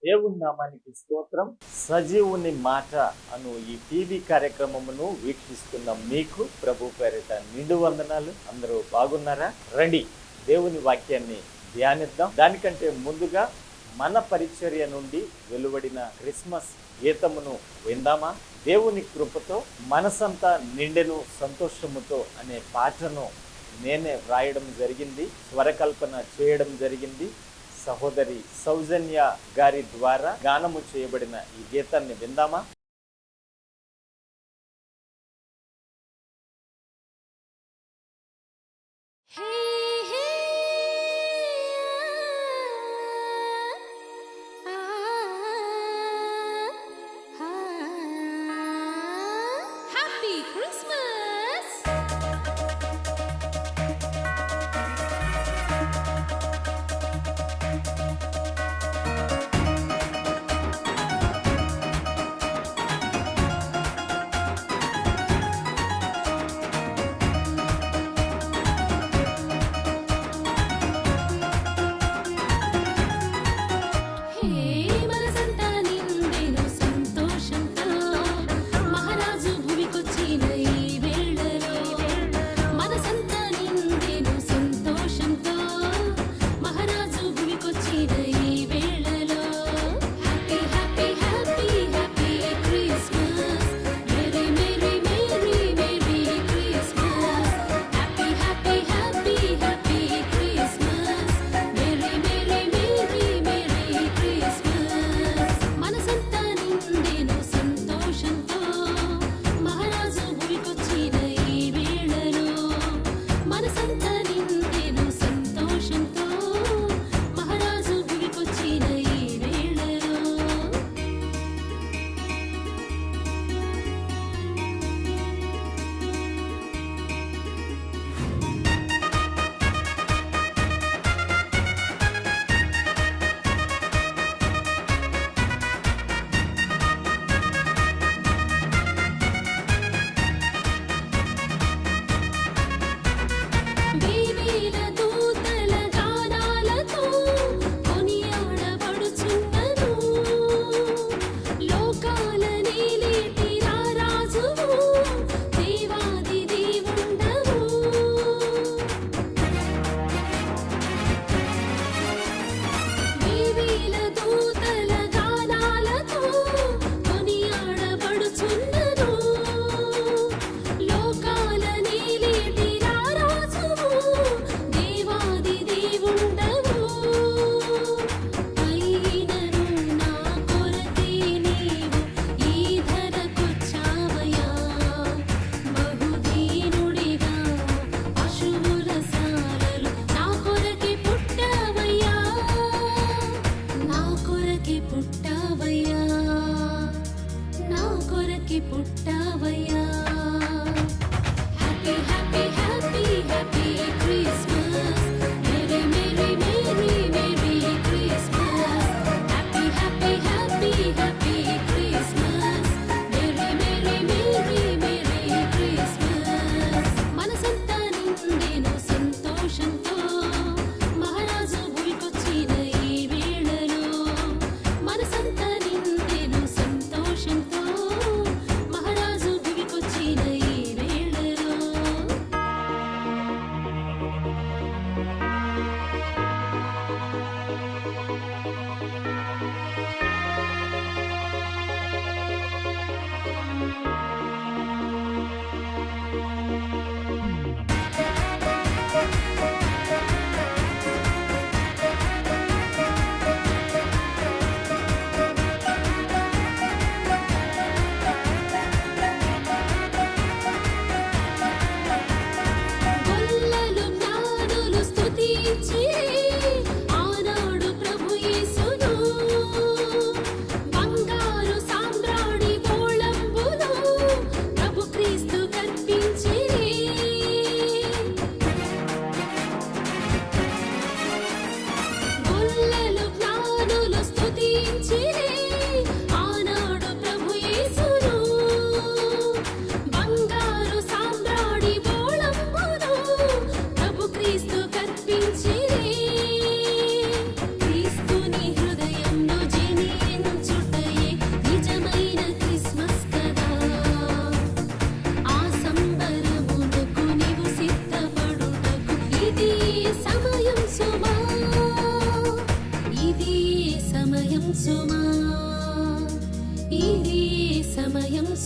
దేవుని నామానికి స్తోత్రం. సజీవుని మాట అను ఈ టీవీ కార్యక్రమమును వీక్షిస్తున్న మీకు ప్రభు పేరిట నిండు వందనాలు. అందరూ బాగున్నారా? రండి దేవుని వాక్యాన్ని ధ్యానిద్దాం. దానికంటే ముందుగా మన పరిచర్య నుండి వెలువడిన క్రిస్మస్ గీతమును విందామా? దేవుని కృపతో మనసంతా నిండెను సంతోషముతో అనే పాటను నేనే వ్రాయడం జరిగింది, స్వరకల్పన చేయడం జరిగింది. సహోదరి సౌజన్య గారి ద్వారా గానము చేయబడిన ఈ గీతాన్ని విందామా?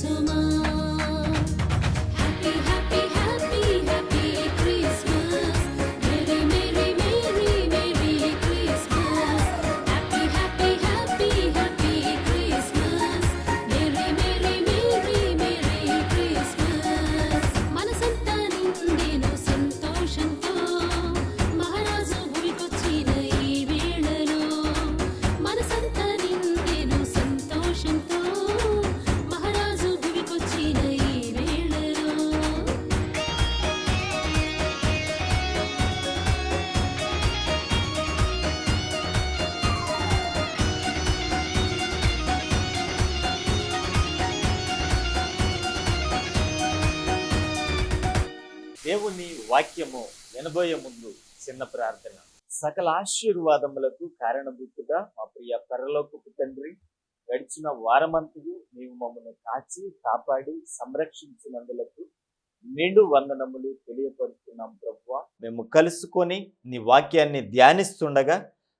సుమా. Happy happy happy happy Christmas. Merry merry merry merry Christmas. Happy happy happy happy Christmas. Merry merry merry merry Christmas. మనసంతా నిండెను సంతోషంతో మహారాజు భూమికొచ్చిన ఈ వేళలో. మనసంతా నిండెను సంతోషంతో మహారాజు భూమికొచ్చిన ఈ వేళలో. దేవుని వాక్యము వినబోయే ముందు చిన్న ప్రార్థన. సకల ఆశీర్వాదములకు కారణభూతుగా మా ప్రియ పరలోకపు తండ్రి, గడిచిన వారమంతయు నీవు మమ్మల్ని కాచి కాపాడి సంరక్షించినందులకు నిండు వందనములు తెలియపరుస్తున్నాం ప్రభువా. మేము కలుసుకొని నీ వాక్యాన్ని ధ్యానిస్తుండగా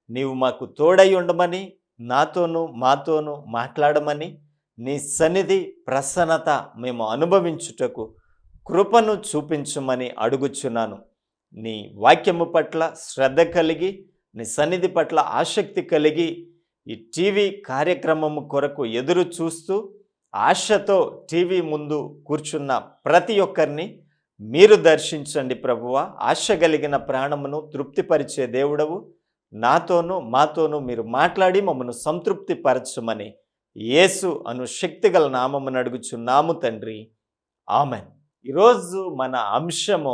నీవు మాకు తోడై ఉండమని, నాతోనూ మాతోనూ మాట్లాడమని, నీ సన్నిధి ప్రసన్నత మేము అనుభవించుటకు కృపను చూపించమని అడుగుచున్నాను. నీ వాక్యము పట్ల శ్రద్ధ కలిగి, నీ సన్నిధి పట్ల ఆసక్తి కలిగి ఈ టీవీ కార్యక్రమము కొరకు ఎదురు చూస్తూ ఆశతో టీవీ ముందు కూర్చున్న ప్రతి ఒక్కరిని మీరు దర్శించండి ప్రభువా. ఆశ కలిగిన ప్రాణమును తృప్తిపరిచే దేవుడవు. నాతోనూ మాతోనూ మీరు మాట్లాడి మమ్మను సంతృప్తి పరచమని యేసు అను శక్తిగల నామమును అడుగుచున్నాము తండ్రి, ఆమెన్. ఈరోజు మన అంశము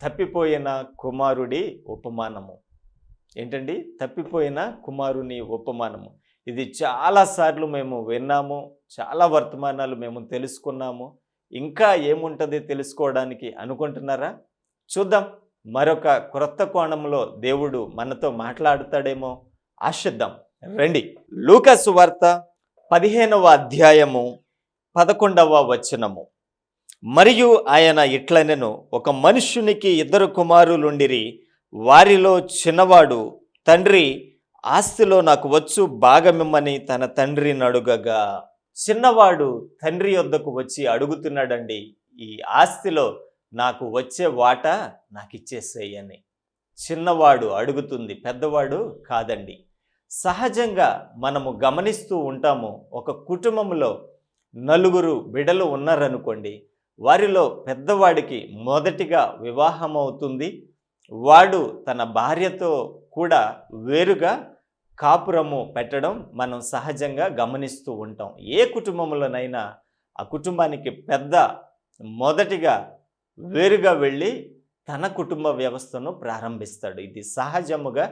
తప్పిపోయిన కుమారుడి ఉపమానము. ఏంటండి? తప్పిపోయిన కుమారుని ఉపమానము. ఇది చాలాసార్లు మేము విన్నాము, చాలా వర్తమానాలు మేము తెలుసుకున్నాము. ఇంకా ఏముంటుంది తెలుసుకోవడానికి అనుకుంటున్నారా? చూద్దాం. మరొక క్రొత్త కోణంలో దేవుడు మనతో మాట్లాడుతాడేమో ఆశిద్దాం. రండి. లూకా సువార్త 15వ అధ్యాయము 11వ వచనము. మరియు ఆయన ఇట్లనెను, ఒక మనుష్యునికి 2 కుమారులుండిరి. వారిలో చిన్నవాడు, తండ్రి, ఆస్తిలో నాకు వచ్చు భాగమిమ్మని తన తండ్రిని అడుగగా. చిన్నవాడు తండ్రి యొద్దకు వచ్చి అడుగుతున్నాడండి, ఈ ఆస్తిలో నాకు వచ్చే వాటా నాకు ఇచ్చేసేయని. చిన్నవాడు అడుగుతుంది, పెద్దవాడు కాదండి. సహజంగా మనము గమనిస్తూ ఉంటాము, ఒక కుటుంబంలో 4 బిడ్డలు ఉన్నారనుకోండి, వారిలో పెద్దవాడికి మొదటిగా వివాహం అవుతుంది. వాడు తన భార్యతో కూడా వేరుగా కాపురము పెట్టడం మనం సహజంగా గమనిస్తూ ఉంటాం. ఏ కుటుంబంలోనైనా ఆ కుటుంబానికి పెద్ద మొదటిగా వేరుగా వెళ్ళి తన కుటుంబ వ్యవస్థను ప్రారంభిస్తాడు. ఇది సహజముగా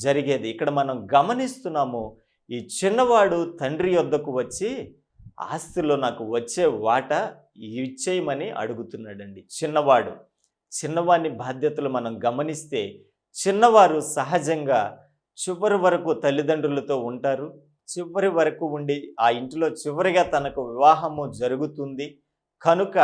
జరిగేది. ఇక్కడ మనం గమనిస్తున్నాము, ఈ చిన్నవాడు తండ్రి యొద్దకు వచ్చి ఆస్తిలో నాకు వచ్చే వాటా ఇచ్చేయమని అడుగుతున్నాడండి. చిన్నవాని బాధ్యతలు మనం గమనిస్తే, చిన్నవారు సహజంగా చివరి వరకు తల్లిదండ్రులతో ఉంటారు. చివరి వరకు ఉండి ఆ ఇంటిలో చివరిగా తనకు వివాహము జరుగుతుంది. కనుక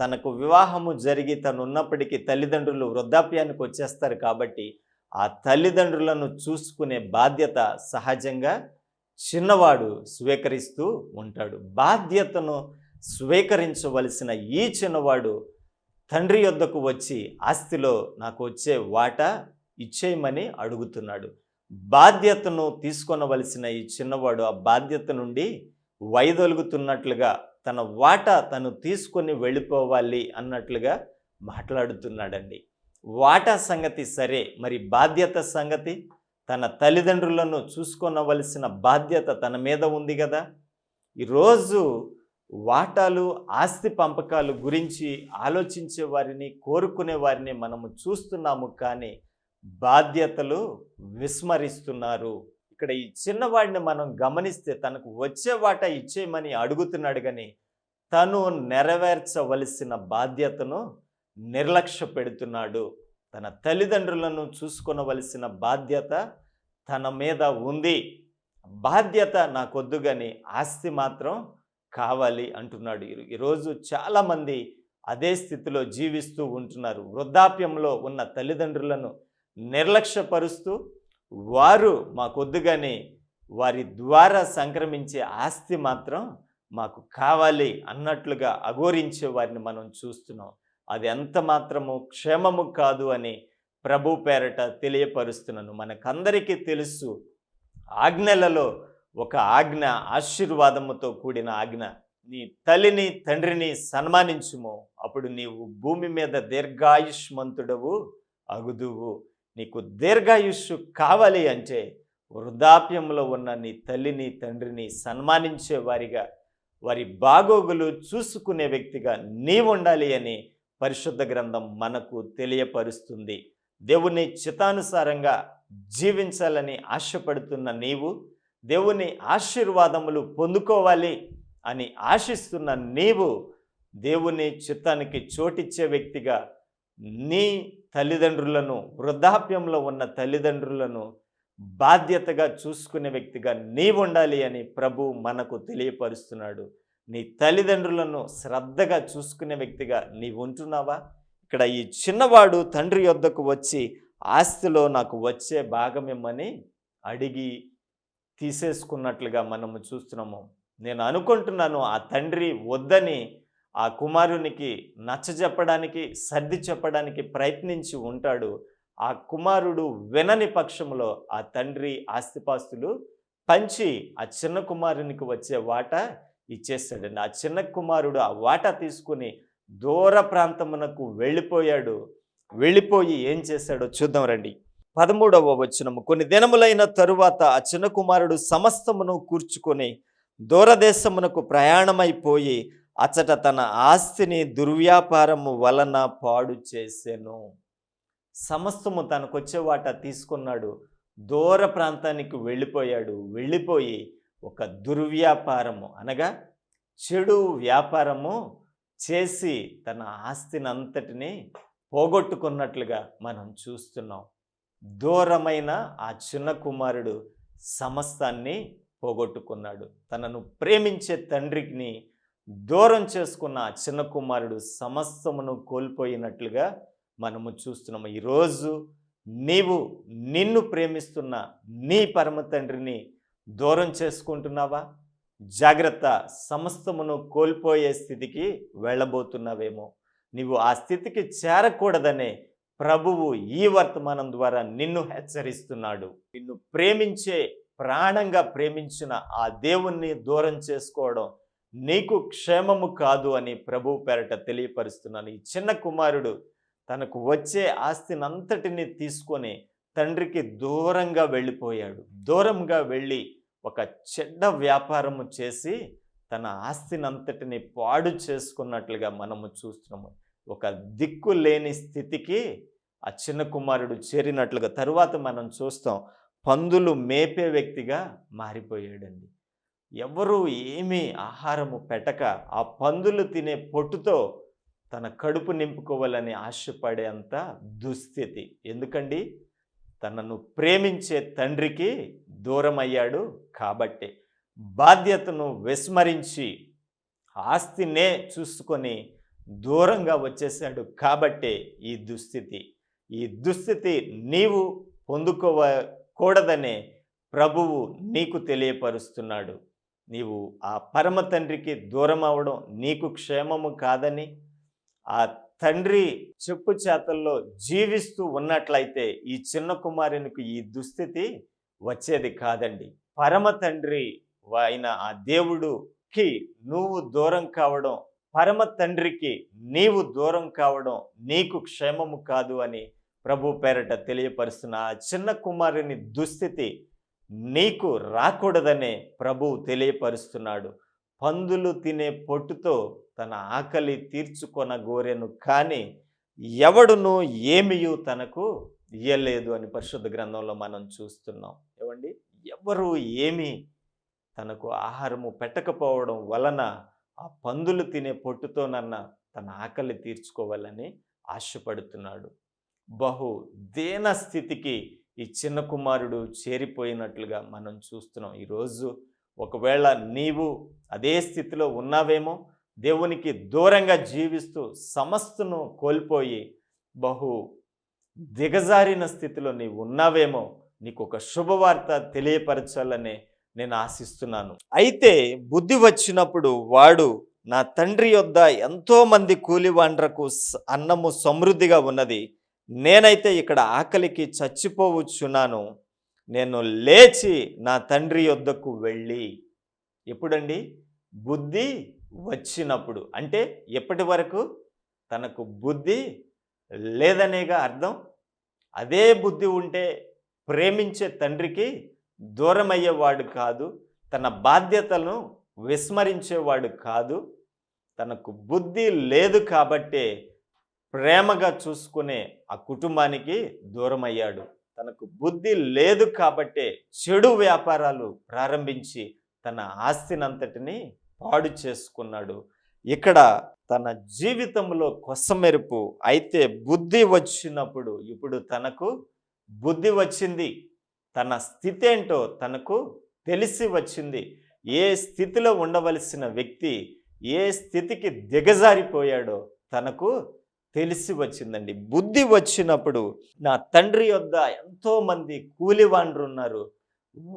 తనకు వివాహము జరిగి తను ఉన్నప్పటికీ తల్లిదండ్రులు వృద్ధాప్యానికి వచ్చేస్తారు. కాబట్టి ఆ తల్లిదండ్రులను చూసుకునే బాధ్యత సహజంగా చిన్నవాడు స్వీకరిస్తూ ఉంటాడు. బాధ్యతను స్వీకరించవలసిన ఈ చిన్నవాడు తండ్రి యొద్దకు వచ్చి ఆస్తిలో నాకు వచ్చే వాటా ఇచ్చేయమని అడుగుతున్నాడు. బాధ్యతను తీసుకొనవలసిన ఈ చిన్నవాడు ఆ బాధ్యత నుండి వైదొలుగుతున్నట్లుగా, తన వాటా తను తీసుకొని వెళ్ళిపోవాలి అన్నట్లుగా మాట్లాడుతున్నాడండి. వాటా సంగతి సరే, మరి బాధ్యత సంగతి, తన తల్లిదండ్రులను చూసుకొనవలసిన బాధ్యత తన మీద ఉంది కదా. ఈరోజు వాటాలు, ఆస్తి పంపకాలు గురించి ఆలోచించే వారిని, కోరుకునే వారిని మనము చూస్తున్నాము. కానీ బాధ్యతలు విస్మరిస్తున్నారు. ఇక్కడ ఈ చిన్నవాడిని మనం గమనిస్తే తనకు వచ్చే వాటా ఇచ్చేయమని అడుగుతున్నాడు, కానీ తను నెరవేర్చవలసిన బాధ్యతను నిర్లక్ష్య పెడుతున్నాడు. తన తల్లిదండ్రులను చూసుకొనవలసిన బాధ్యత తన మీద ఉంది. బాధ్యత నాకొద్దు కానీ ఆస్తి మాత్రం కావాలి అంటున్నాడు. ఈరోజు చాలామంది అదే స్థితిలో జీవిస్తూ ఉంటున్నారు. వృద్ధాప్యంలో ఉన్న తల్లిదండ్రులను నిర్లక్ష్యపరుస్తూ, వారు మాకొద్దు కానీ వారి ద్వారా సంక్రమించే ఆస్తి మాత్రం మాకు కావాలి అన్నట్లుగా అఘోరించే వారిని మనం చూస్తున్నాం. అది ఎంత మాత్రము క్షేమము కాదు అని ప్రభు పేరట తెలియపరుస్తున్నాను. మనకందరికీ తెలుసు, ఆజ్ఞలలో ఒక ఆజ్ఞ ఆశీర్వాదముతో కూడిన ఆజ్ఞ. నీ తల్లిని తండ్రిని సన్మానించుము, అప్పుడు నీవు భూమి మీద దీర్ఘాయుష్మంతుడవు అగుదువు. నీకు దీర్ఘాయుష్షు కావాలి అంటే వృద్ధాప్యంలో ఉన్న నీ తల్లిని తండ్రిని సన్మానించే వారిగా, వారి బాగోగులు చూసుకునే వ్యక్తిగా నీవు ఉండాలి అని పరిశుద్ధ గ్రంథం మనకు తెలియపరుస్తుంది. దేవుని చిత్తానుసారంగా జీవించాలని ఆశపడుతున్న నీవు, దేవుని ఆశీర్వాదములు పొందుకోవాలి అని ఆశిస్తున్న నీవు, దేవుని చిత్తానికి చోటిచ్చే వ్యక్తిగా నీ తల్లిదండ్రులను, వృద్ధాప్యంలో ఉన్న తల్లిదండ్రులను బాధ్యతగా చూసుకునే వ్యక్తిగా నీవు ఉండాలి అని ప్రభు మనకు తెలియపరుస్తున్నాడు. నీ తల్లిదండ్రులను శ్రద్ధగా చూసుకునే వ్యక్తిగా నీవు ఉంటున్నావా? ఇక్కడ ఈ చిన్నవాడు తండ్రి యొద్దకు వచ్చి ఆస్తిలో నాకు వచ్చే భాగం ఇమ్మని అడిగి తీసేసుకున్నట్లుగా మనము చూస్తున్నాము. నేను అనుకుంటున్నాను ఆ తండ్రి వద్దని ఆ కుమారునికి నచ్చజెప్పడానికి, సర్ది చెప్పడానికి ప్రయత్నించి ఉంటాడు. ఆ కుమారుడు వినని పక్షంలో ఆ తండ్రి ఆస్తిపాస్తులు పంచి ఆ చిన్న కుమారునికి వచ్చే వాటా ఇచ్చేస్తాడండి. ఆ చిన్న కుమారుడు ఆ వాటా తీసుకుని దూర ప్రాంతమునకు వెళ్ళిపోయి ఏం చేశాడో చూద్దాం రండి. 13వ వచనము. కొన్ని దినములైన తరువాత ఆ చిన్న కుమారుడు సమస్తమును కూర్చుకొని దూరదేశమునకు ప్రయాణమైపోయి అచ్చట తన ఆస్తిని దుర్వ్యాపారము వలన పాడు చేసెను. సమస్తము తనకొచ్చే వాటా తీసుకున్నాడు, దూర ప్రాంతానికి వెళ్ళిపోయి ఒక దుర్వ్యాపారము అనగా చెడు వ్యాపారము చేసి తన ఆస్తిని అంతటిని పోగొట్టుకున్నట్లుగా మనం చూస్తున్నాం. దూరమైన ఆ చిన్న కుమారుడు సమస్తాన్ని పోగొట్టుకున్నాడు. తనను ప్రేమించే తండ్రిని దూరం చేసుకున్న ఆ చిన్న కుమారుడు సమస్తమును కోల్పోయినట్లుగా మనము చూస్తున్నాము. ఈరోజు నీవు నిన్ను ప్రేమిస్తున్న నీ పరమ తండ్రిని దూరం చేసుకుంటున్నావా? జాగ్రత్త, సమస్తమును కోల్పోయే స్థితికి వెళ్ళబోతున్నావేమో. నీవు ఆ స్థితికి చేరకూడదనే ప్రభువు ఈ వర్తమానం ద్వారా నిన్ను హెచ్చరిస్తున్నాడు. నిన్ను ప్రేమించే, ప్రాణంగా ప్రేమించిన ఆ దేవుణ్ణి దూరం చేసుకోవడం నీకు క్షేమము కాదు అని ప్రభువు పేరట తెలియపరుస్తున్నాను. ఈ చిన్న కుమారుడు తనకు వచ్చే ఆస్తినంతటిని తీసుకొని తండ్రికి దూరంగా వెళ్ళిపోయాడు. దూరంగా వెళ్ళి ఒక చెడ్డ వ్యాపారము చేసి తన ఆస్తినంతటిని పాడు చేసుకున్నట్లుగా మనము చూస్తున్నాము. ఒక దిక్కు లేని స్థితికి ఆ చిన్న కుమారుడు చేరినట్లుగా తరువాత మనం చూస్తాం. పందులు మేపే వ్యక్తిగా మారిపోయాడండి. ఎవరు ఏమీ ఆహారము పెట్టక ఆ పందులు తినే పొట్టుతో తన కడుపు నింపుకోవాలని ఆశపడేంత దుస్థితి. ఎందుకండి? తనను ప్రేమించే తండ్రికి దూరం అయ్యాడు కాబట్టి. బాధ్యతను విస్మరించి ఆస్తినే చూసుకొని దూరంగా వచ్చేసాడు కాబట్టే ఈ దుస్థితి నీవు పొందుకోకూడదనే ప్రభువు నీకు తెలియపరుస్తున్నాడు. నీవు ఆ పరమ తండ్రికి దూరం అవడం నీకు క్షేమము కాదని, ఆ తండ్రి చెప్పు చేతల్లో జీవిస్తూ ఉన్నట్లయితే ఈ చిన్న కుమారునికి ఈ దుస్థితి వచ్చేది కాదండి. పరమ తండ్రి అయిన ఆ దేవుడికి నువ్వు దూరం కావడం, పరమ తండ్రికి నీవు దూరం కావడం నీకు క్షేమము కాదు అని ప్రభు పేరట తెలియపరుస్తున్న ఆ చిన్న కుమారుని దుస్థితి నీకు రాకూడదనే ప్రభువు తెలియపరుస్తున్నాడు. పందులు తినే పొట్టుతో తన ఆకలి తీర్చుకొనగోరెను, కానీ ఎవడును ఏమియు తనకు ఇయ్యలేదు అని పరిశుద్ధ గ్రంథంలో మనం చూస్తున్నాం. ఏమండి? ఎవరు ఏమీ తనకు ఆహారము పెట్టకపోవడం వలన ఆ పందులు తినే పొట్టుతోనన్నా తన ఆకలి తీర్చుకోవాలని ఆశపడుతున్నాడు. బహు దీన స్థితికి ఈ చిన్న కుమారుడు చేరిపోయినట్లుగా మనం చూస్తున్నాం. ఈరోజు ఒకవేళ నీవు అదే స్థితిలో ఉన్నావేమో, దేవునికి దూరంగా జీవిస్తూ సమస్తను కోల్పోయి బహు దిగజారిన స్థితిలో నీవు ఉన్నావేమో, నీకు ఒక శుభవార్త తెలియపరచాలనే నేను ఆశిస్తున్నాను. అయితే బుద్ధి వచ్చినప్పుడు వాడు, నా తండ్రి యొద్ద ఎంతో మంది కూలివాండ్రకు అన్నము సమృద్ధిగా ఉన్నది, నేనైతే ఇక్కడ ఆకలికి చచ్చిపోవచ్చున్నాను, నేను లేచి నా తండ్రి యొద్దకు వెళ్ళి. ఎప్పుడండి? బుద్ధి వచ్చినప్పుడు. అంటే ఎప్పటి వరకు? తనకు బుద్ధి లేదనేగా అర్థం. అదే బుద్ధి ఉంటే ప్రేమించే తండ్రికి దూరం అయ్యేవాడు కాదు, తన బాధ్యతలను విస్మరించేవాడు కాదు. తనకు బుద్ధి లేదు కాబట్టే ప్రేమగా చూసుకునే ఆ కుటుంబానికి దూరం అయ్యాడు. తనకు బుద్ధి లేదు కాబట్టే చెడు వ్యాపారాలు ప్రారంభించి తన ఆస్తినంతటిని పాడు చేసుకున్నాడు. ఇక్కడ తన జీవితంలో కొసమెరుపు. అయితే బుద్ధి వచ్చినప్పుడు, ఇప్పుడు తనకు బుద్ధి వచ్చింది, తన స్థితి ఏంటో తనకు తెలిసి వచ్చింది. ఏ స్థితిలో ఉండవలసిన వ్యక్తి ఏ స్థితికి దిగజారిపోయాడో తనకు తెలిసి వచ్చిందండి. బుద్ధి వచ్చినప్పుడు, నా తండ్రి యొద్ద ఎంతోమంది కూలివాండ్రు ఉన్నారు,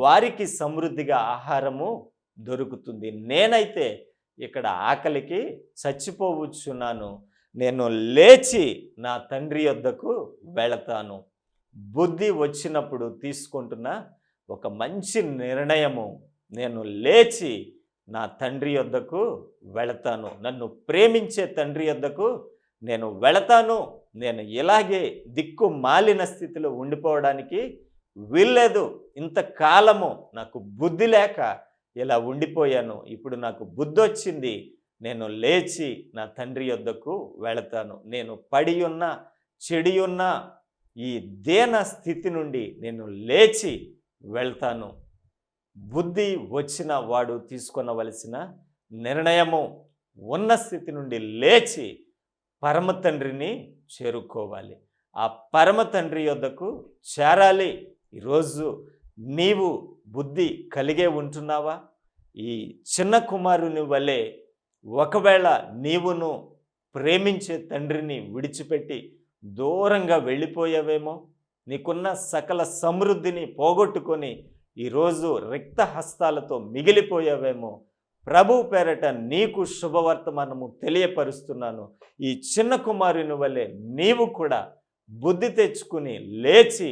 వారికి సమృద్ధిగా ఆహారము దొరుకుతుంది, నేనైతే ఇక్కడ ఆకలికి చచ్చిపోవచ్చున్నాను, నేను లేచి నా తండ్రి యొద్దకు వెళతాను. బుద్ధి వచ్చినప్పుడు తీసుకుంటున్న ఒక మంచి నిర్ణయము, నేను లేచి నా తండ్రి యొద్దకు వెళతాను, నన్ను ప్రేమించే తండ్రి యొద్దకు నేను వెళతాను. నేను ఇలాగే దిక్కు మాలిన స్థితిలో ఉండిపోవడానికి వీల్లేదు. ఇంతకాలము నాకు బుద్ధి లేక ఇలా ఉండిపోయాను, ఇప్పుడు నాకు బుద్ధి వచ్చింది, నేను లేచి నా తండ్రి యొద్దకు వెళతాను. నేను పడి ఉన్న చెడి ఉన్న ఈ దేన స్థితి నుండి నేను లేచి వెళ్తాను. బుద్ధి వచ్చిన వాడు తీసుకొనవలసిన నిర్ణయము, ఉన్న స్థితి నుండి లేచి పరమ తండ్రిని చేరుకోవాలి, ఆ పరమ తండ్రి యొద్దకు చేరాలి. ఈరోజు నీవు బుద్ధి కలిగే ఉంటున్నావా? ఈ చిన్న కుమారుని వలె ఒకవేళ నీవును ప్రేమించే తండ్రిని విడిచిపెట్టి దూరంగా వెళ్ళిపోయావేమో, నీకున్న సకల సమృద్ధిని పోగొట్టుకొని ఈరోజు రిక్త హస్తాలతో మిగిలిపోయావేమో, ప్రభు పేరట నీకు శుభవర్తమానము తెలియపరుస్తున్నాను. ఈ చిన్న కుమారుని వలె నీవు కూడా బుద్ధి తెచ్చుకుని లేచి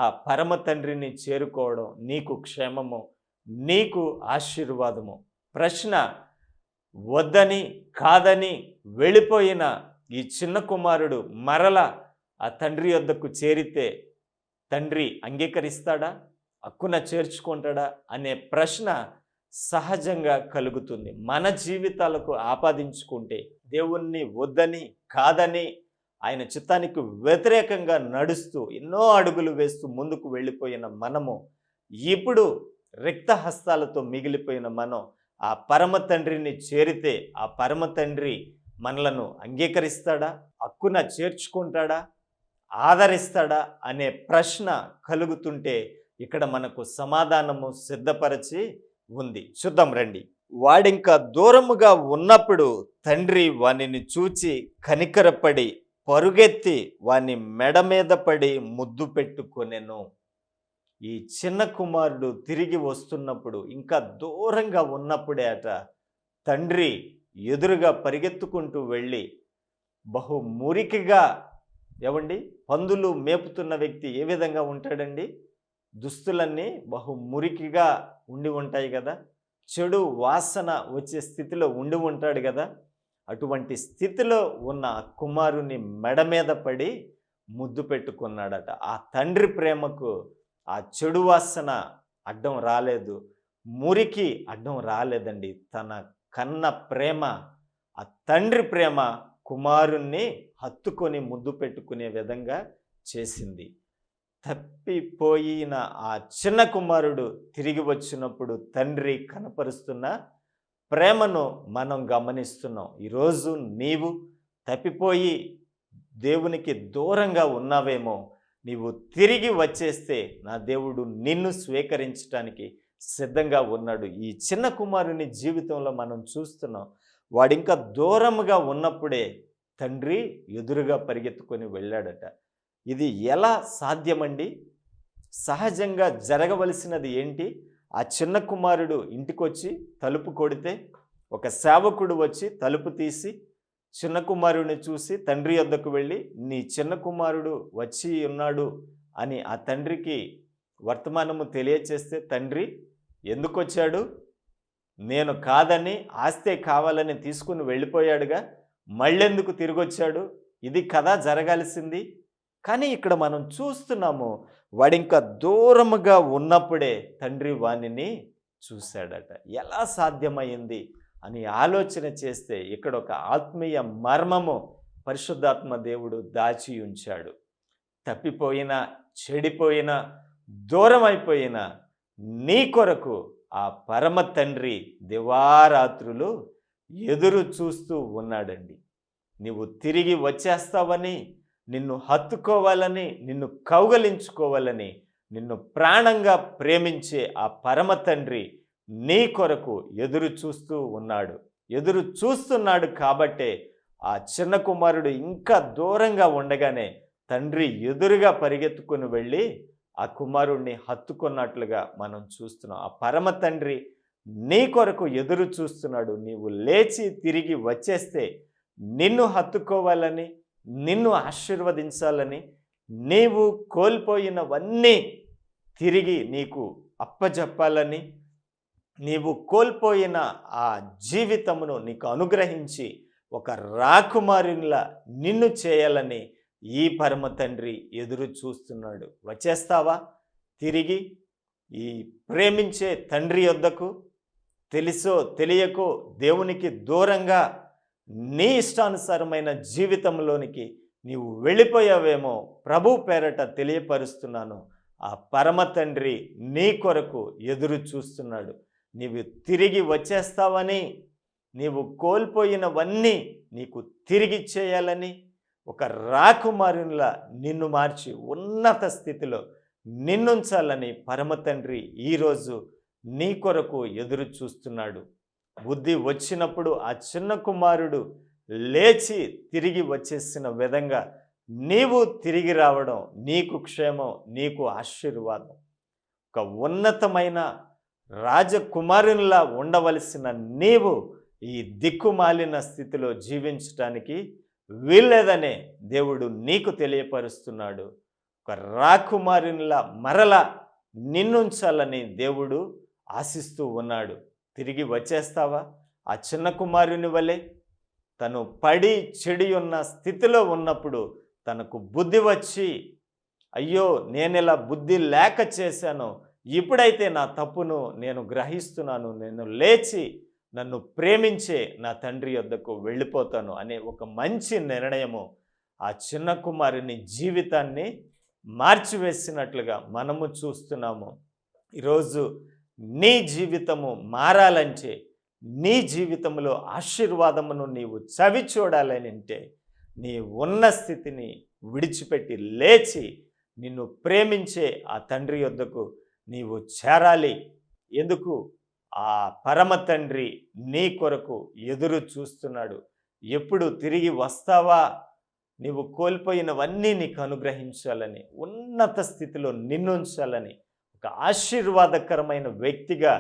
ఆ పరమ తండ్రిని చేరుకోవడం నీకు క్షేమము, నీకు ఆశీర్వాదము. ప్రశ్న, వద్దని కాదని వెళ్ళిపోయిన ఈ చిన్న కుమారుడు మరల ఆ తండ్రి యొద్దకు చేరితే తండ్రి అంగీకరిస్తాడా, హక్కున చేర్చుకుంటాడా అనే ప్రశ్న సహజంగా కలుగుతుంది. మన జీవితాలకు ఆపాదించుకుంటే దేవుణ్ణి వద్దని కాదని ఆయన చిత్తానికి వ్యతిరేకంగా నడుస్తూ ఎన్నో అడుగులు వేస్తూ ముందుకు వెళ్ళిపోయిన మనము, ఇప్పుడు రిక్త హస్తాలతో మిగిలిపోయిన మనం ఆ పరమ తండ్రిని చేరితే ఆ పరమ తండ్రి మనలను అంగీకరిస్తాడా, హక్కున చేర్చుకుంటాడా, ఆదరిస్తాడా అనే ప్రశ్న కలుగుతుంటే ఇక్కడ మనకు సమాధానము సిద్ధపరచి ఉంది. చూద్దాం రండి. వాడింకా దూరముగా ఉన్నప్పుడు తండ్రి వానిని చూచి కనికరపడి పరుగెత్తి వాని మెడ మీద పడి ముద్దు పెట్టుకొనెను. ఈ చిన్న కుమారుడు తిరిగి వస్తున్నప్పుడు, ఇంకా దూరంగా ఉన్నప్పుడే అట తండ్రి ఎదురుగా పరిగెత్తుకుంటూ వెళ్ళి బహు మురికిగా, ఏమండి, పందులు మేపుతున్న వ్యక్తి ఏ విధంగా ఉంటాడండి? దుస్తులన్నీ బహు మురికిగా ఉండి ఉంటాయి కదా, చెడు వాసన వచ్చే స్థితిలో ఉండి ఉంటాడు కదా. అటువంటి స్థితిలో ఉన్న కుమారుని మెడ మీద పడి ముద్దు పెట్టుకున్నాడట. ఆ తండ్రి ప్రేమకు ఆ చెడు వాసన అడ్డం రాలేదు, మురికి అడ్డం రాలేదండి. తన కన్న ప్రేమ, ఆ తండ్రి ప్రేమ కుమారుణ్ణి హత్తుకొని ముద్దు పెట్టుకునే విధంగా చేసింది. తప్పిపోయిన ఆ చిన్న కుమారుడు తిరిగి వచ్చినప్పుడు తండ్రి కనపరుస్తున్న ప్రేమను మనం గమనిస్తున్నాం. ఈరోజు నీవు తప్పిపోయి దేవునికి దూరంగా ఉన్నావేమో, నీవు తిరిగి వచ్చేస్తే నా దేవుడు నిన్ను స్వీకరించడానికి సిద్ధంగా ఉన్నాడు. ఈ చిన్న కుమారుని జీవితంలో మనం చూస్తున్నాం. వాడింకా దూరముగా ఉన్నప్పుడే తండ్రి ఎదురుగా పరిగెత్తుకొని వెళ్ళాడట. ఇది ఎలా సాధ్యమండి? సహజంగా జరగవలసినది ఏంటి? ఆ చిన్న కుమారుడు ఇంటికొచ్చి తలుపు కొడితే ఒక సేవకుడు వచ్చి తలుపు తీసి చిన్న కుమారుడిని చూసి తండ్రి వద్దకు వెళ్ళి, నీ చిన్న కుమారుడు వచ్చి ఉన్నాడు అని ఆ తండ్రికి వర్తమానము తెలియచేస్తే, తండ్రి ఎందుకు వచ్చాడు? నేను కాదని, ఆస్తే కావాలని తీసుకుని వెళ్ళిపోయాడుగా, మళ్ళెందుకు తిరిగి వచ్చాడు? ఇది కదా జరగాల్సింది. కానీ ఇక్కడ మనం చూస్తున్నాము, వాడింకా దూరముగా ఉన్నప్పుడే తండ్రి వానిని చూశాడట. ఎలా సాధ్యమైంది అని ఆలోచన చేస్తే ఇక్కడ ఒక ఆత్మీయ మర్మము పరిశుద్ధాత్మ దేవుడు దాచి ఉంచాడు. తప్పిపోయిన, చెడిపోయిన, దూరం అయిపోయిన నీ కొరకు ఆ పరమ తండ్రి దివారాత్రులు ఎదురు చూస్తూ ఉన్నాడండి. నీవు తిరిగి వచ్చేస్తావని, నిన్ను హత్తుకోవాలని, నిన్ను కౌగలించుకోవాలని, నిన్ను ప్రాణంగా ప్రేమించే ఆ పరమ తండ్రి నీ కొరకు ఎదురు చూస్తూ ఉన్నాడు. ఎదురు చూస్తున్నాడు కాబట్టే ఆ చిన్న కుమారుడు ఇంకా దూరంగా ఉండగానే తండ్రి ఎదురుగా పరిగెత్తుకుని వెళ్ళి ఆ కుమారుడిని హత్తుకున్నట్లుగా మనం చూస్తున్నాం. ఆ పరమ తండ్రి నీ కొరకు ఎదురు చూస్తున్నాడు. నీవు లేచి తిరిగి వచ్చేస్తే నిన్ను హత్తుకోవాలని, నిన్ను ఆశీర్వదించాలని, నీవు కోల్పోయినవన్నీ తిరిగి నీకు అప్పజెప్పాలని, నీవు కోల్పోయిన ఆ జీవితమును నీకు అనుగ్రహించి ఒక రాకుమారునిలా నిన్ను చేయాలని ఈ పరమ తండ్రి ఎదురు చూస్తున్నాడు. వచ్చేస్తావా తిరిగి ఈ ప్రేమించే తండ్రి యొద్దకు? తెలుసో తెలియకో దేవునికి దూరంగా నీ ఇష్టానుసారమైన జీవితంలోనికి నీవు వెళ్ళిపోయావేమో ప్రభు పేరట తెలియపరుస్తున్నాను. ఆ పరమ తండ్రి నీ కొరకు ఎదురు చూస్తున్నాడు. నీవు తిరిగి వచ్చేస్తావని, నీవు కోల్పోయినవన్నీ నీకు తిరిగి చేయాలని, ఒక రాకుమారునిలా నిన్ను మార్చి ఉన్నత స్థితిలో నిన్నుంచాలని పరమ తండ్రి ఈరోజు నీ కొరకు ఎదురు చూస్తున్నాడు. బుద్ధి వచ్చినప్పుడు ఆ చిన్న కుమారుడు లేచి తిరిగి వచ్చేసిన విధంగా నీవు తిరిగి రావడం నీకు క్షేమం, నీకు ఆశీర్వాదం. ఒక ఉన్నతమైన రాజకుమారునిలా ఉండవలసిన నీవు ఈ దిక్కుమాలిన స్థితిలో జీవించటానికి వీల్లేదనే దేవుడు నీకు తెలియపరుస్తున్నాడు. ఒక రాకుమారునిలా మరలా నిన్నుంచాలని దేవుడు ఆశిస్తూ ఉన్నాడు. తిరిగి వచ్చేస్తావా? ఆ చిన్న కుమారుని వలె తను పడి చెడి ఉన్న స్థితిలో ఉన్నప్పుడు తనకు బుద్ధి వచ్చి, అయ్యో నేను ఇలా బుద్ధి లేక చేశాను, ఇప్పుడైతే నా తప్పును నేను గ్రహిస్తున్నాను, నేను లేచి నన్ను ప్రేమించే నా తండ్రి యొద్దకు వెళ్ళిపోతాను అనే ఒక మంచి నిర్ణయము ఆ చిన్న కుమారుని జీవితాన్ని మార్చివేసినట్లుగా మనము చూస్తున్నాము. ఈరోజు నీ జీవితము మారాలంటే, నీ జీవితంలో ఆశీర్వాదమును నీవు చవి చూడాలని అంటే, నీ ఉన్న స్థితిని విడిచిపెట్టి లేచి నిన్ను ప్రేమించే ఆ తండ్రి యొద్దకు నీవు చేరాలి. ఎందుకు? ఆ పరమ తండ్రి నీ కొరకు ఎదురు చూస్తున్నాడు. ఎప్పుడు తిరిగి వస్తావా? నీవు కోల్పోయినవన్నీ నీకు అనుగ్రహించాలని, ఉన్నత స్థితిలో నిన్నుంచాలని, ఒక ఆశీర్వాదకరమైన వ్యక్తిగా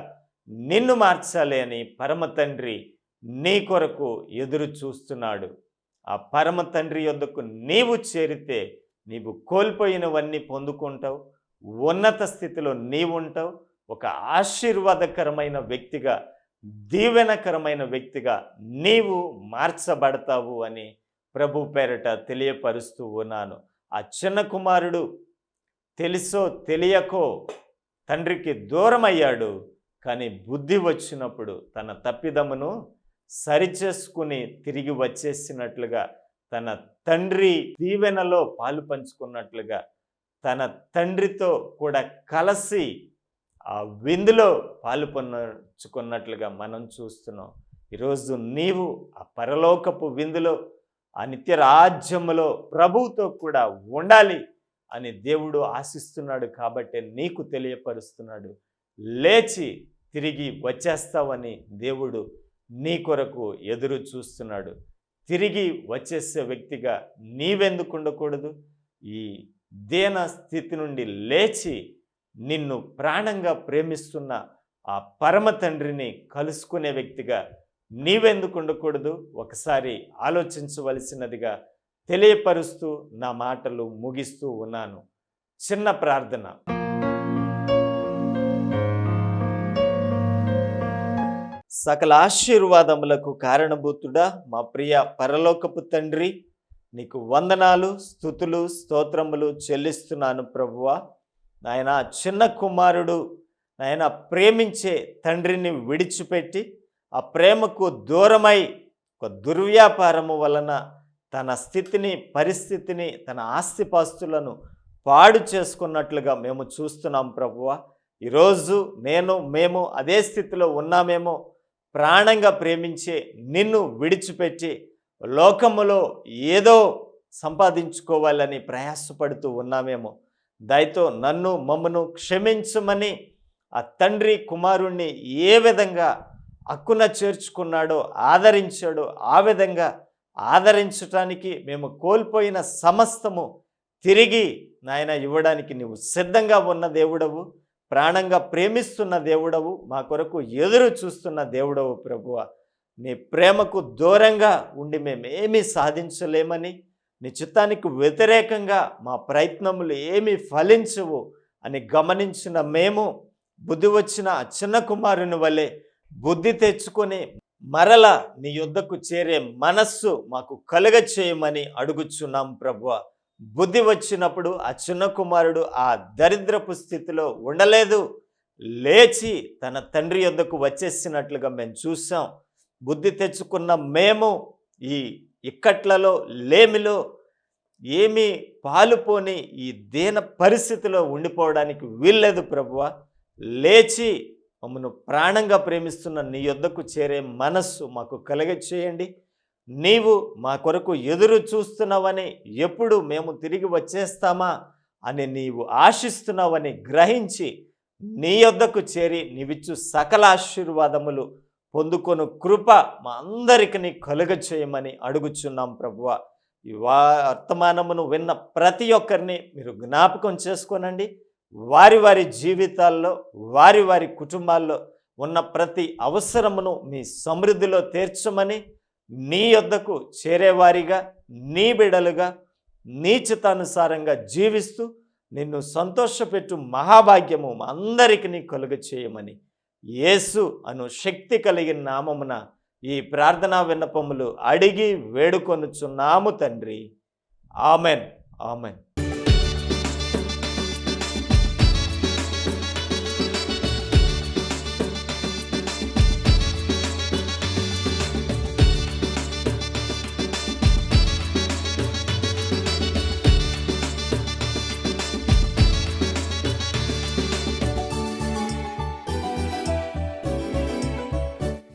నిన్ను మార్చాలి అని పరమ తండ్రి నీ కొరకు ఎదురు చూస్తున్నాడు. ఆ పరమ తండ్రి యొద్దకు నీవు చేరితే నీవు కోల్పోయినవన్నీ పొందుకుంటావు, ఉన్నత స్థితిలో నీవు ఉంటావు, ఒక ఆశీర్వాదకరమైన వ్యక్తిగా, దీవెనకరమైన వ్యక్తిగా నీవు మార్చబడతావు అని ప్రభు పేరట తెలియపరుస్తూ ఉన్నాను. ఆ చిన్న కుమారుడు తెలుసో తెలియకో తండ్రికి దూరం అయ్యాడు. కానీ బుద్ధి వచ్చినప్పుడు తన తప్పిదమును సరిచేసుకుని తిరిగి వచ్చేసినట్లుగా, తన తండ్రి దీవెనలో పాలు పంచుకున్నట్లుగా, తన తండ్రితో కూడా కలిసి ఆ విందులో పాలు పంచుకున్నట్లుగా మనం చూస్తున్నాం. ఈరోజు నీవు ఆ పరలోకపు విందులో, ఆ నిత్య రాజ్యములో ప్రభువుతో కూడా ఉండాలి అని దేవుడు ఆశిస్తున్నాడు. కాబట్టి నీకు తెలియపరుస్తున్నాడు, లేచి తిరిగి వచ్చేస్తావని దేవుడు నీ కొరకు ఎదురు చూస్తున్నాడు. తిరిగి వచ్చేసే వ్యక్తిగా నీవెందుకు ఉండకూడదు? ఈ దీన స్థితి నుండి లేచి నిన్ను ప్రాణంగా ప్రేమిస్తున్న ఆ పరమ తండ్రిని కలుసుకునే వ్యక్తిగా నీవెందుకు ఉండకూడదు? ఒకసారి ఆలోచించవలసినదిగా తెలియపరుస్తూ నా మాటలు ముగిస్తూ ఉన్నాను. చిన్న ప్రార్థన. సకల ఆశీర్వాదములకు కారణభూతుడా మా ప్రియ పరలోకపు తండ్రి, నీకు వందనాలు, స్తుతులు, స్తోత్రములు చెల్లిస్తున్నాను ప్రభువా. నాయన, చిన్న కుమారుడు నాయన ప్రేమించే తండ్రిని విడిచిపెట్టి ఆ ప్రేమకు దూరమై ఒక దుర్వ్యాపారము వలన తన స్థితిని, పరిస్థితిని, తన ఆస్తిపాస్తులను పాడు చేసుకున్నట్లుగా మేము చూస్తున్నాం ప్రభువా. ఈరోజు మేము అదే స్థితిలో ఉన్నామేమో. ప్రాణంగా ప్రేమించే నిన్ను విడిచిపెట్టి లోకములో ఏదో సంపాదించుకోవాలని ప్రయాసపడుతూ ఉన్నామేమో. దయతో మమ్మను క్షమించమని ఆ తండ్రి కుమారుణ్ణి ఏ విధంగా హక్కున చేర్చుకున్నాడో, ఆదరించాడో, ఆ విధంగా ఆదరించటానికి మేము కోల్పోయిన సమస్తము తిరిగి నాయన ఇవ్వడానికి నీవు సిద్ధంగా ఉన్న దేవుడవు, ప్రాణంగా ప్రేమిస్తున్న దేవుడవు, మా కొరకు ఎదురు చూస్తున్న దేవుడవు ప్రభువా. నీ ప్రేమకు దూరంగా ఉండి మేమేమీ సాధించలేమని, నీ చిత్తానికి వ్యతిరేకంగా మా ప్రయత్నములు ఏమీ ఫలించవు అని గమనించిన మేము బుద్ధి వచ్చిన చిన్న కుమారుని వలె బుద్ధి తెచ్చుకొని మరల నీ యొద్దకు చేరే మనస్సు మాకు కలుగ చేయమని అడుగుచున్నాం ప్రభువా. బుద్ధి వచ్చినప్పుడు ఆ చిన్న కుమారుడు ఆ దరిద్రపు స్థితిలో ఉండలేదు, లేచి తన తండ్రి యొద్దకు వచ్చేసినట్లుగా మేము చూసాం. బుద్ధి తెచ్చుకున్న మేము ఈ ఇక్కట్లలో, లేమిలో ఏమీ పాలుపోని ఈ దీన పరిస్థితిలో ఉండిపోవడానికి వీల్లేదు ప్రభువా. లేచి మమ్మను ప్రాణంగా ప్రేమిస్తున్న నీ యొద్దకు చేరే మనస్సు మాకు కలగచేయండి. నీవు మా కొరకు ఎదురు చూస్తున్నావని, ఎప్పుడు మేము తిరిగి వచ్చేస్తామా అని నీవు ఆశిస్తున్నావని గ్రహించి నీ యొద్దకు చేరి నీవిచ్చు సకల ఆశీర్వాదములు పొందుకొను కృప మా అందరికీ కలుగచేయమని అడుగుచున్నాం ప్రభువా. ఈ వర్తమానమును విన్న ప్రతి ఒక్కరిని మీరు జ్ఞాపకం చేసుకోనండి. వారి వారి జీవితాల్లో, వారి వారి కుటుంబాల్లో ఉన్న ప్రతి అవసరమును మీ సమృద్ధిలో తీర్చమని, నీ యొద్దకు చేరేవారిగా, నీ బిడలుగా, నీ చిత్తానుసారంగా జీవిస్తూ నిన్ను సంతోషపెట్టు మహాభాగ్యము మా అందరికీ కలుగ చేయమని యేసు అను శక్తి కలిగిన నామమున ఈ ప్రార్థనా విన్నపములు అడిగి వేడుకొనుచున్నాము తండ్రి. Amen, amen.